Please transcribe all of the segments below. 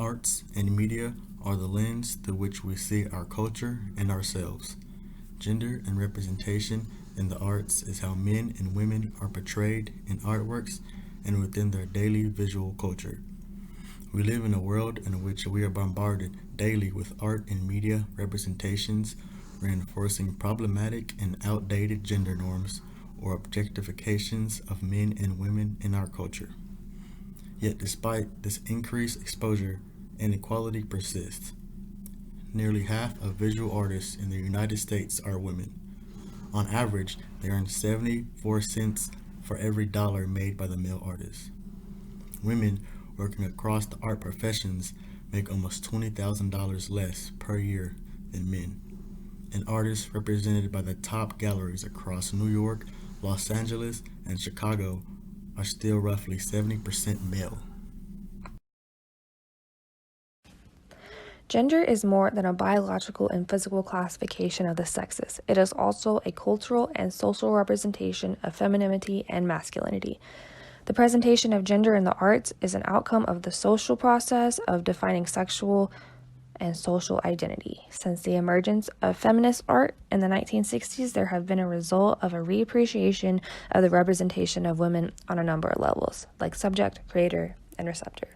Arts and media are the lens through which we see our culture and ourselves. Gender and representation in the arts is how men and women are portrayed in artworks and within their daily visual culture. We live in a world in which we are bombarded daily with art and media representations reinforcing problematic and outdated gender norms or objectifications of men and women in our culture. Yet, despite this increased exposure, inequality persists. Nearly half of visual artists in the United States are women. On average, they earn 74 cents for every dollar made by the male artist. Women working across the art professions make almost $20,000 less per year than men, and artists represented by the top galleries across New York, Los Angeles, and Chicago are still roughly 70% male. Gender is more than a biological and physical classification of the sexes. It is also a cultural and social representation of femininity and masculinity. The presentation of gender in the arts is an outcome of the social process of defining sexual and social identity. Since the emergence of feminist art in the 1960s, there have been a result of a reappreciation of the representation of women on a number of levels, like subject, creator, and receptor.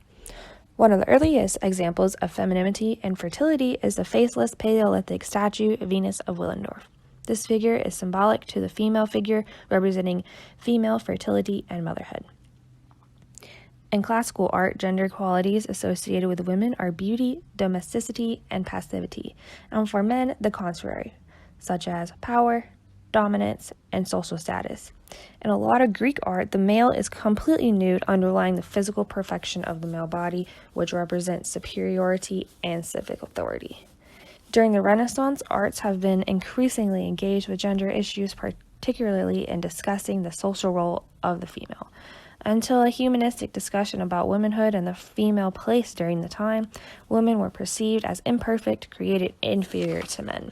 One of the earliest examples of femininity and fertility is the faceless Paleolithic statue Venus of Willendorf. This figure is symbolic to the female figure, representing female fertility and motherhood. In classical art, gender qualities associated with women are beauty, domesticity, and passivity, and for men, the contrary, such as power, dominance, and social status. In a lot of Greek art, the male is completely nude, underlying the physical perfection of the male body, which represents superiority and civic authority. During the Renaissance, arts have been increasingly engaged with gender issues, particularly in discussing the social role of the female. Until a humanistic discussion about womanhood and the female place during the time, women were perceived as imperfect, created inferior to men.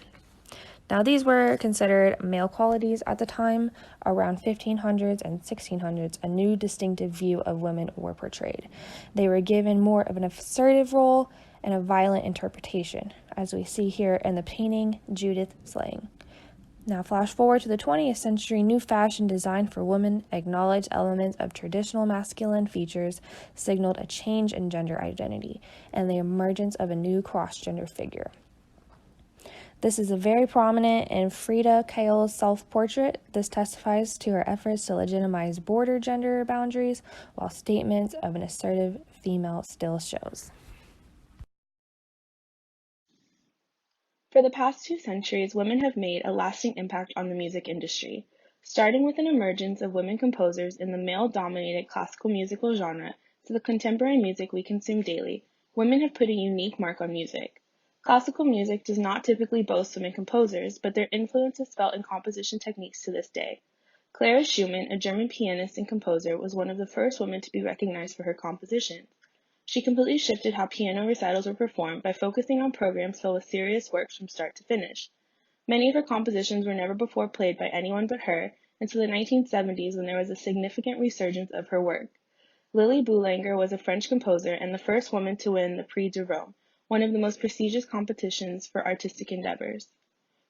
Now, these were considered male qualities at the time. Around 1500s and 1600s, a new distinctive view of women were portrayed. They were given more of an assertive role and a violent interpretation, as we see here in the painting Judith Slaying. Now, flash forward to the 20th century, new fashion design for women acknowledged elements of traditional masculine features, signaled a change in gender identity, and the emergence of a new cross-gender figure. This is a very prominent in Frida Kahlo's self-portrait. This testifies to her efforts to legitimize border gender boundaries, while statements of an assertive female still shows. For the past 2 centuries, women have made a lasting impact on the music industry. Starting with an emergence of women composers in the male-dominated classical musical genre to the contemporary music we consume daily, women have put a unique mark on music. Classical music does not typically boast women composers, but their influence is felt in composition techniques to this day. Clara Schumann, a German pianist and composer, was one of the first women to be recognized for her compositions. She completely shifted how piano recitals were performed by focusing on programs filled with serious works from start to finish. Many of her compositions were never before played by anyone but her until the 1970s, when there was a significant resurgence of her work. Lily Boulanger was a French composer and the first woman to win the Prix de Rome, one of the most prestigious competitions for artistic endeavors.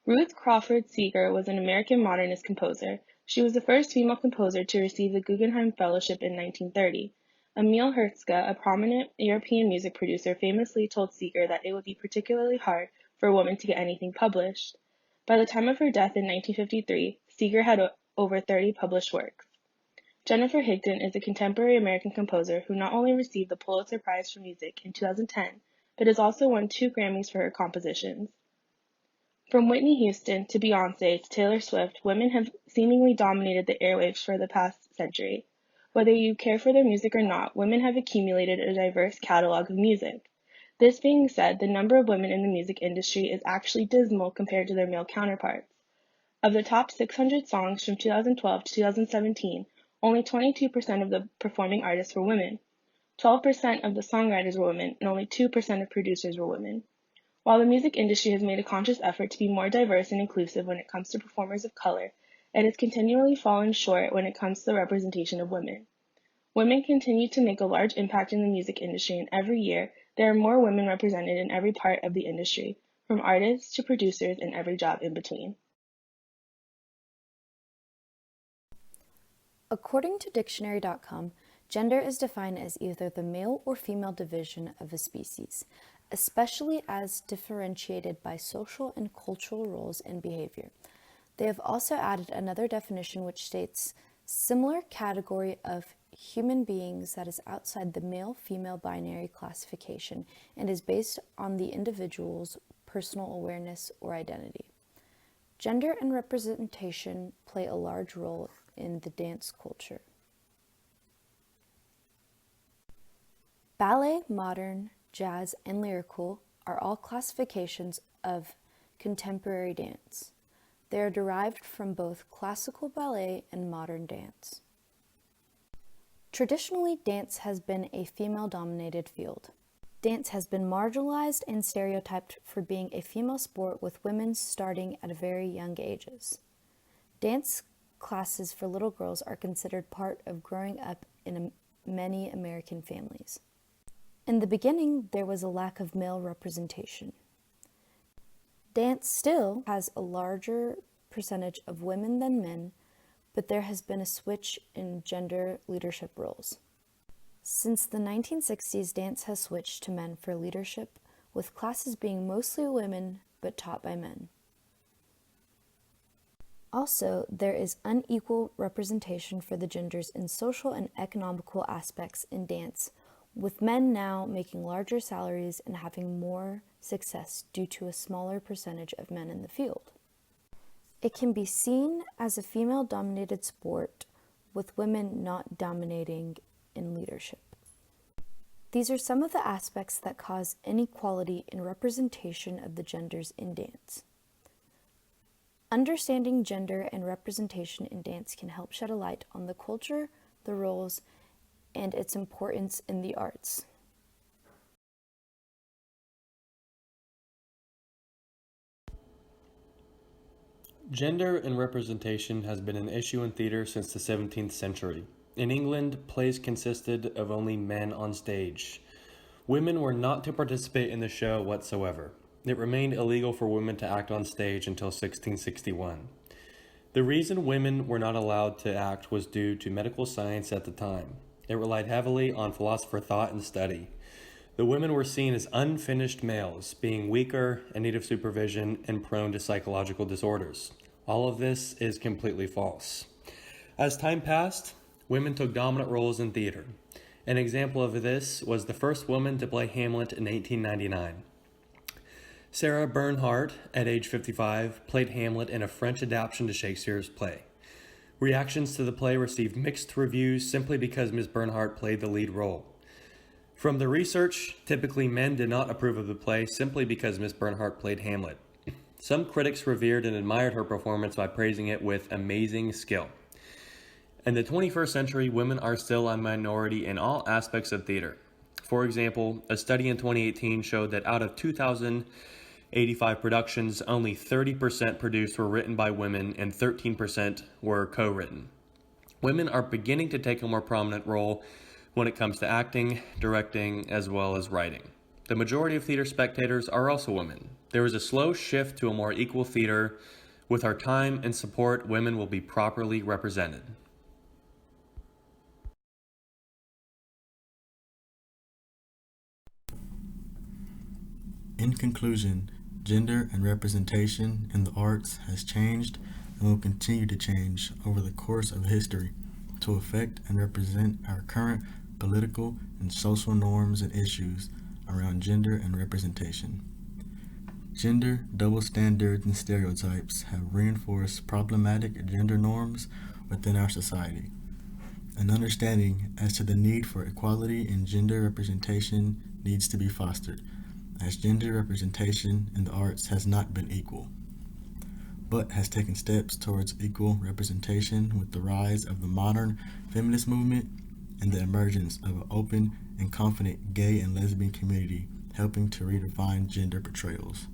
Ruth Crawford Seeger was an American modernist composer. She was the first female composer to receive the Guggenheim Fellowship in 1930. Emil Hertzka, a prominent European music producer, famously told Seeger that it would be particularly hard for a woman to get anything published. By the time of her death in 1953, Seeger had over 30 published works. Jennifer Higdon is a contemporary American composer who not only received the Pulitzer Prize for Music in 2010, but has also won 2 Grammys for her compositions. From Whitney Houston to Beyoncé to Taylor Swift, women have seemingly dominated the airwaves for the past century. Whether you care for their music or not, women have accumulated a diverse catalog of music. This being said, the number of women in the music industry is actually dismal compared to their male counterparts. Of the top 600 songs from 2012 to 2017, only 22% of the performing artists were women. 12% of the songwriters were women, and only 2% of producers were women. While the music industry has made a conscious effort to be more diverse and inclusive when it comes to performers of color, it has continually fallen short when it comes to the representation of women. Women continue to make a large impact in the music industry, and every year, There are more women represented in every part of the industry, from artists to producers and every job in between. According to dictionary.com, gender is defined as either the male or female division of a species, especially as differentiated by social and cultural roles and behavior. They have also added another definition which states similar category of human beings that is outside the male-female binary classification and is based on the individual's personal awareness or identity. Gender and representation play a large role in the dance culture. Ballet, modern, jazz, and lyrical are all classifications of contemporary dance. They are derived from both classical ballet and modern dance. Traditionally, dance has been a female-dominated field. Dance has been marginalized and stereotyped for being a female sport, with women starting at very young ages. Dance classes for little girls are considered part of growing up in many American families. In the beginning, there was a lack of male representation. Dance still has a larger percentage of women than men, but there has been a switch in gender leadership roles. Since the 1960s, dance has switched to men for leadership, with classes being mostly women but taught by men. Also, there is unequal representation for the genders in social and economical aspects in dance, with men now making larger salaries and having more success due to a smaller percentage of men in the field. It can be seen as a female-dominated sport, with women not dominating in leadership. These are some of the aspects that cause inequality in representation of the genders in dance. Understanding gender and representation in dance can help shed a light on the culture, the roles, and its importance in the arts. Gender and representation has been an issue in theater since the 17th century. In England, plays consisted of only men on stage. Women were not to participate in the show whatsoever. It remained illegal for women to act on stage until 1661. The reason women were not allowed to act was due to medical science at the time. It relied heavily on philosopher thought and study. The women were seen as unfinished males, being weaker, in need of supervision, and prone to psychological disorders. All of this is completely false. As time passed, women took dominant roles in theater. An example of this was the first woman to play Hamlet in 1899. Sarah Bernhardt, at age 55, played Hamlet in a French adaptation to Shakespeare's play. Reactions to the play received mixed reviews simply because Ms. Bernhardt played the lead role. From the research, typically men did not approve of the play simply because Ms. Bernhardt played Hamlet. Some critics revered and admired her performance by praising it with amazing skill. In the 21st century, women are still a minority in all aspects of theater. For example, a study in 2018 showed that out of 2,085 productions, only 30% produced were written by women and 13% were co-written. Women are beginning to take a more prominent role when it comes to acting, directing, as well as writing. The majority of theater spectators are also women. There is a slow shift to a more equal theater. With our time and support, women will be properly represented. In conclusion, gender and representation in the arts has changed and will continue to change over the course of history to affect and represent our current political and social norms and issues around gender and representation. Gender, double standards, and stereotypes have reinforced problematic gender norms within our society. An understanding as to the need for equality in gender representation needs to be fostered, as gender representation in the arts has not been equal, but has taken steps towards equal representation with the rise of the modern feminist movement and the emergence of an open and confident gay and lesbian community, helping to redefine gender portrayals.